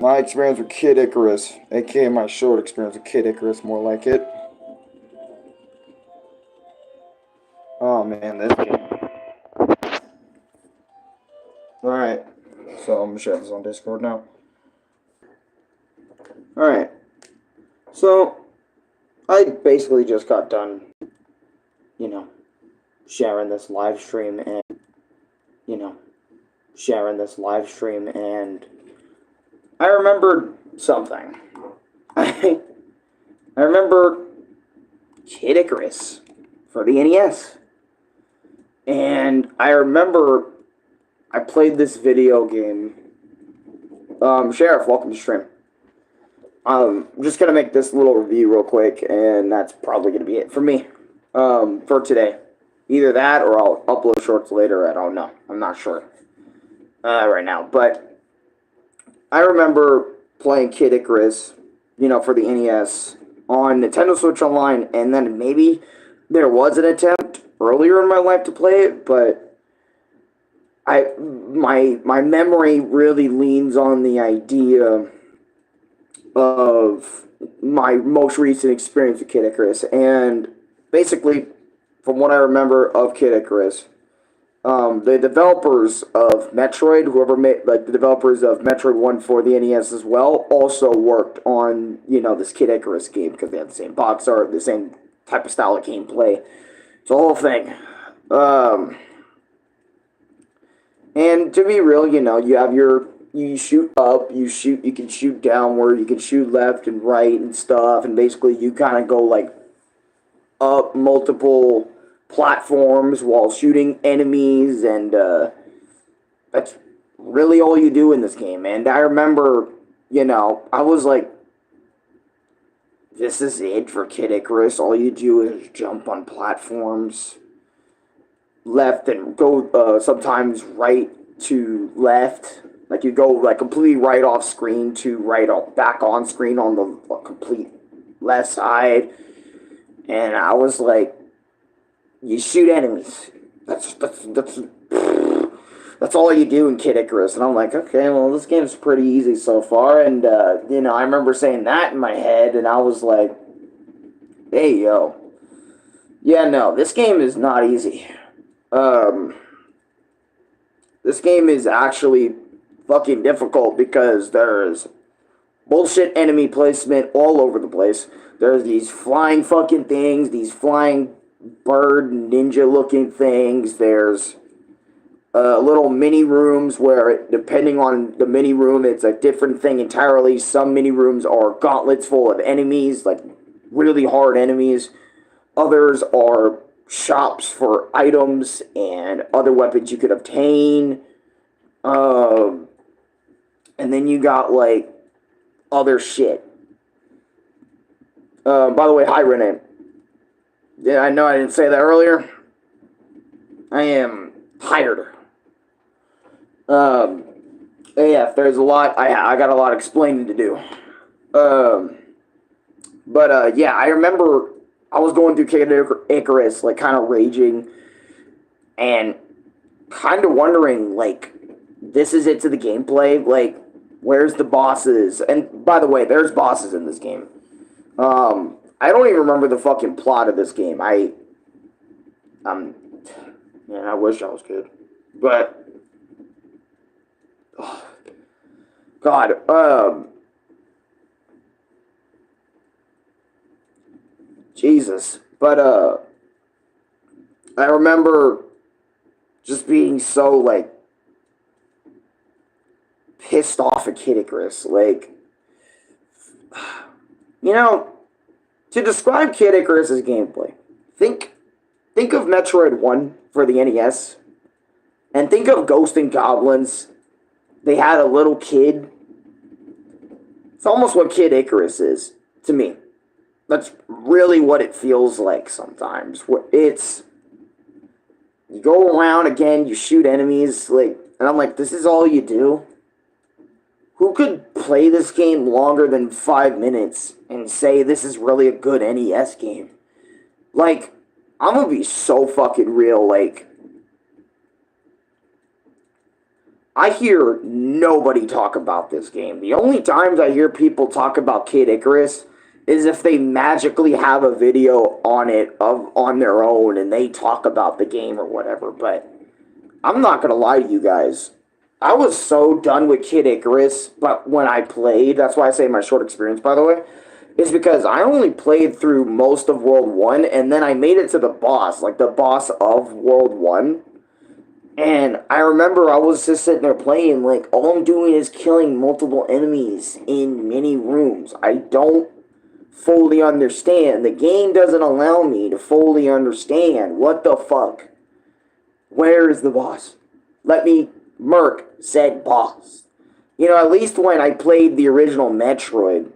My experience with Kid Icarus, aka my short experience with Kid Icarus, more like it. Oh man, this game. Alright, so I'm gonna share this on Discord now. Alright, so I basically just got done, you know, sharing this live stream and, you know, sharing this live stream and I remembered something. I remember Kid Icarus for the NES. And I remember I played this video game. Sheriff, welcome to stream. I'm just gonna make this little review real quick, and that's probably gonna be it for me. For today. Either that or I'll upload shorts later, I don't know. I'm not sure. Right now. But I remember playing Kid Icarus, for the NES on Nintendo Switch Online, and then maybe there was an attempt earlier in my life to play it, but my memory really leans on the idea of my most recent experience with Kid Icarus. And basically, from what I remember of Kid Icarus, the developers of Metroid, whoever made, like the developers of Metroid 1 for the NES as well, also worked on, this Kid Icarus game because they had the same box art, the same type of style of gameplay. It's a whole thing. And to be real, you have you shoot up, you can shoot downward, you can shoot left and right and stuff, and basically you kind of go like up multiple platforms while shooting enemies, and that's really all you do in this game. And I remember, I was like, this is it for Kid Icarus. All you do is jump on platforms, left and go sometimes right to left. Like you go like completely right off screen to right off, back on screen on the complete left side. And I was like, you shoot enemies. That's all you do in Kid Icarus. And I'm like, okay, well, this game's pretty easy so far. And I remember saying that in my head, and I was like, hey, yo, yeah, no, this game is not easy. This game is actually fucking difficult because there's bullshit enemy placement all over the place. There's these flying fucking things, these flying bird ninja looking things. There's little mini rooms where, depending on the mini room, it's a different thing entirely. Some mini rooms are gauntlets full of enemies, like really hard enemies. Others are shops for items and other weapons you could obtain. And then you got like other shit. By the way, hi Renee. Yeah, I know I didn't say that earlier. I am tired. Yeah, there's a lot. I got a lot of explaining to do. Yeah, I remember I was going through Kid Icarus, like, kind of raging, and kind of wondering, like, this is it to the gameplay? Like, where's the bosses? And, by the way, there's bosses in this game. I don't even remember the fucking plot of this game. Man, I wish I was good. But, oh, God, Jesus. But, I remember just being so, like, pissed off at Kid Icarus. Like, to describe Kid Icarus' gameplay, think of Metroid 1 for the NES, and think of Ghost and Goblins. They had a little kid. It's almost what Kid Icarus is, to me. That's really what it feels like sometimes. It's, you go around again, you shoot enemies, like, and I'm like, this is all you do? Who could play this game longer than 5 minutes and say this is really a good NES game? Like, I'm gonna be so fucking real, like, I hear nobody talk about this game. The only times I hear people talk about Kid Icarus is if they magically have a video on it on their own and they talk about the game or whatever. But I'm not gonna lie to you guys. I was so done with Kid Icarus, but when I played, that's why I say my short experience, by the way, is because I only played through most of World 1, and then I made it to the boss, like the boss of World 1. And I remember I was just sitting there playing, like, all I'm doing is killing multiple enemies in many rooms. I don't fully understand. The game doesn't allow me to fully understand. What the fuck? Where is the boss? Let me murk said boss. You know, at least when I played the original Metroid,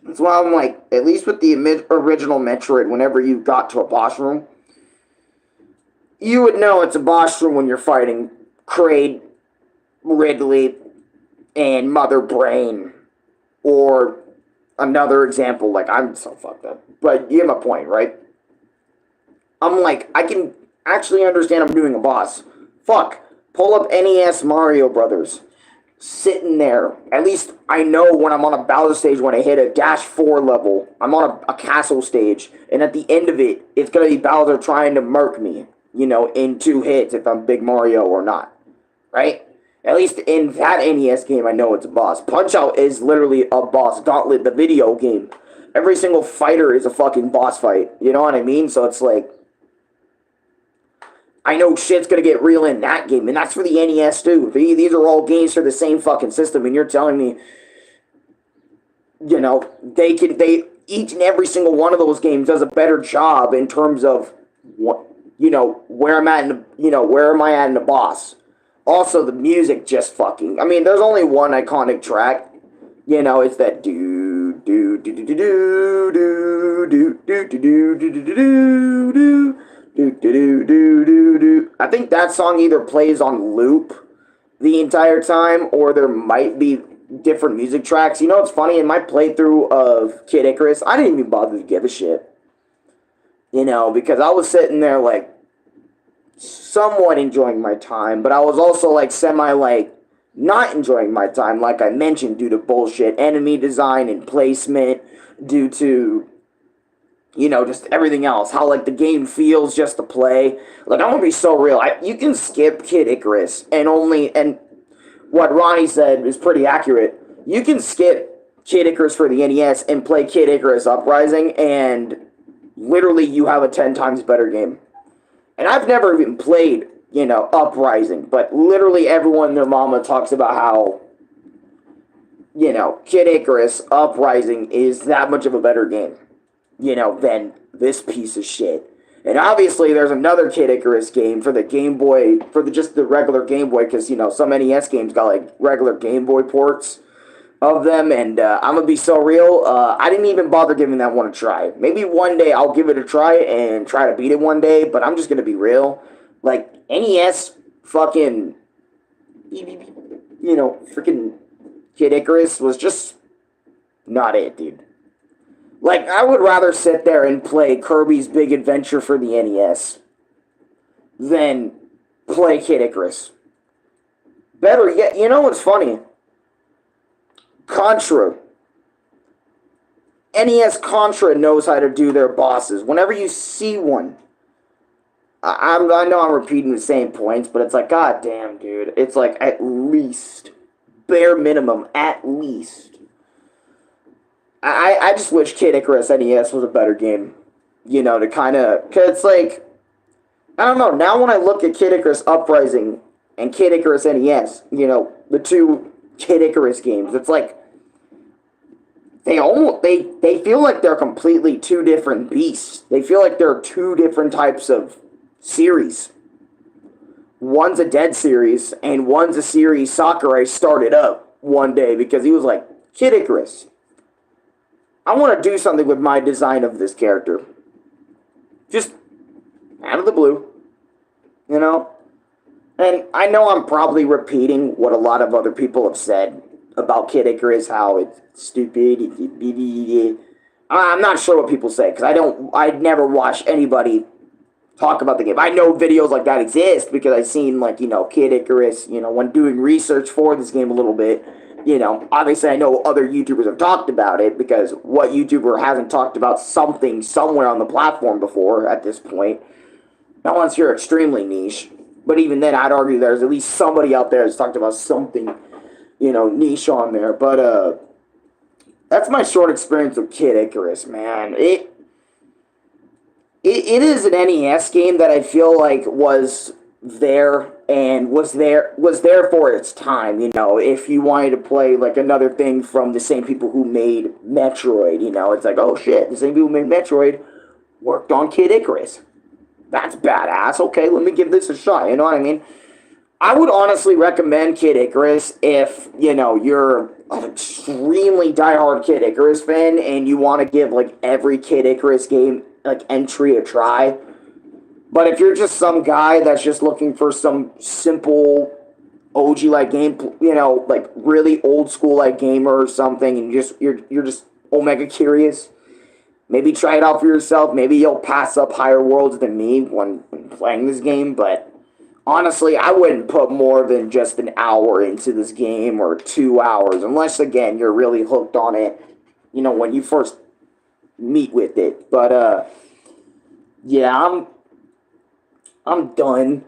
that's why I'm like, at least with the original Metroid, whenever you got to a boss room, you would know it's a boss room when you're fighting Kraid, Ridley, and Mother Brain. Or another example, like, I'm so fucked up. But you get my point, right? I'm like, I can actually understand I'm doing a boss. Fuck. Pull up NES Mario Brothers. Sitting there. At least I know when I'm on a Bowser stage, when I hit a Dash 4 level, I'm on a castle stage. And at the end of it, it's going to be Bowser trying to murk me, you know, in 2 hits if I'm Big Mario or not. Right? At least in that NES game, I know it's a boss. Punch-Out is literally a boss. Gauntlet, the video game. Every single fighter is a fucking boss fight. You know what I mean? So it's like, I know shit's gonna get real in that game, and that's for the NES too. These are all games for the same fucking system, and you're telling me, you know, each and every single one of those games does a better job in terms of what, you know, where I'm at in the, you know, where am I at in the boss. Also, the music just fucking, I mean, there's only one iconic track, you know, it's that do do do do do do do do do do do do do do. Do, do, do, do, do, do. I think that song either plays on loop the entire time, or there might be different music tracks. You know what's funny? In my playthrough of Kid Icarus, I didn't even bother to give a shit. You know, because I was sitting there, like, somewhat enjoying my time, but I was also, like, like, not enjoying my time, like I mentioned, due to bullshit enemy design and placement, due to, you know, just everything else. How, like, the game feels just to play. Like, I'm gonna be so real. You can skip Kid Icarus and what Ronnie said is pretty accurate. You can skip Kid Icarus for the NES and play Kid Icarus Uprising, and literally you have a 10 times better game. And I've never even played, you know, Uprising, but literally everyone and their mama talks about how, you know, Kid Icarus Uprising is that much of a better game, you know, than this piece of shit. And obviously there's another Kid Icarus game for the Game Boy, for just the regular Game Boy, because, you know, some NES games got, like, regular Game Boy ports of them, and I'm gonna be so real, I didn't even bother giving that one a try. Maybe one day I'll give it a try and try to beat it one day, but I'm just gonna be real. Like, NES fucking, you know, freaking Kid Icarus was just not it, dude. Like, I would rather sit there and play Kirby's Big Adventure for the NES than play Kid Icarus. Better yet, you know what's funny? Contra. NES Contra knows how to do their bosses. Whenever you see one, I know I'm repeating the same points, but it's like, god damn, dude. It's like, at least, bare minimum, at least. I just wish Kid Icarus NES was a better game. You know, to kind of, because it's like, I don't know, now when I look at Kid Icarus Uprising and Kid Icarus NES, you know, the two Kid Icarus games, it's like, they feel like they're completely two different beasts. They feel like they're two different types of series. One's a dead series, and one's a series Sakurai started up one day because he was like, Kid Icarus, I want to do something with my design of this character. Just out of the blue, you know? And I know I'm probably repeating what a lot of other people have said, about Kid Icarus, how it's stupid. I'm not sure what people say, because I never watch anybody talk about the game. I know videos like that exist because I've seen, like, Kid Icarus, when doing research for this game a little bit. Obviously I know other YouTubers have talked about it, because what YouTuber hasn't talked about something somewhere on the platform before at this point? Not unless you're extremely niche. But even then, I'd argue there's at least somebody out there that's talked about something, niche on there. But, that's my short experience with Kid Icarus, man. It is an NES game that I feel like was there and was there for its time. If you wanted to play like another thing from the same people who made Metroid, it's like, oh shit, the same people who made Metroid worked on Kid Icarus. That's badass. Okay, let me give this a shot. You know what I mean? I would honestly recommend Kid Icarus if, you're an extremely diehard Kid Icarus fan and you want to give, like, every Kid Icarus game, like, entry a try. But if you're just some guy that's just looking for some simple OG-like game, like, really old-school-like gamer or something, and you're just Omega curious, maybe try it out for yourself. Maybe you'll pass up higher worlds than me when playing this game, but honestly, I wouldn't put more than just an hour into this game or 2 hours, unless, again, you're really hooked on it, when you first meet with it. But, yeah, I'm done.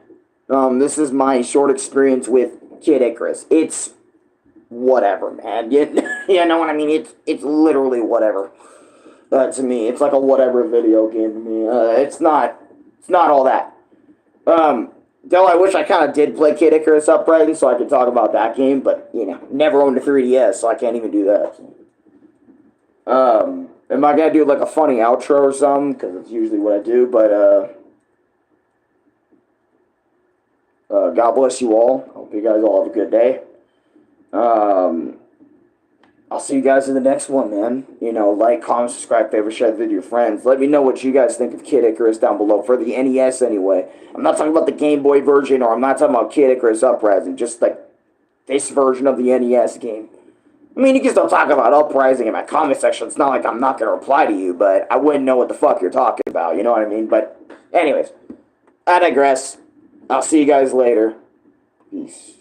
This is my short experience with Kid Icarus. It's whatever, man. You know what I mean? It's literally whatever. To me, it's like a whatever video game to me. It's not all that. Though I wish I kind of did play Kid Icarus Uprising so I could talk about that game, but, never owned a 3DS, so I can't even do that. Am I going to do, like, a funny outro or something? Because it's usually what I do, but, God bless you all. Hope you guys all have a good day. I'll see you guys in the next one, man. Like, comment, subscribe, favorite, share the video with your friends. Let me know what you guys think of Kid Icarus down below. For the NES, anyway. I'm not talking about the Game Boy version, or I'm not talking about Kid Icarus Uprising. Just, like, this version of the NES game. I mean, you can still talk about Uprising in my comment section. It's not like I'm not going to reply to you, but I wouldn't know what the fuck you're talking about. You know what I mean? But, anyways, I digress. I'll see you guys later. Peace.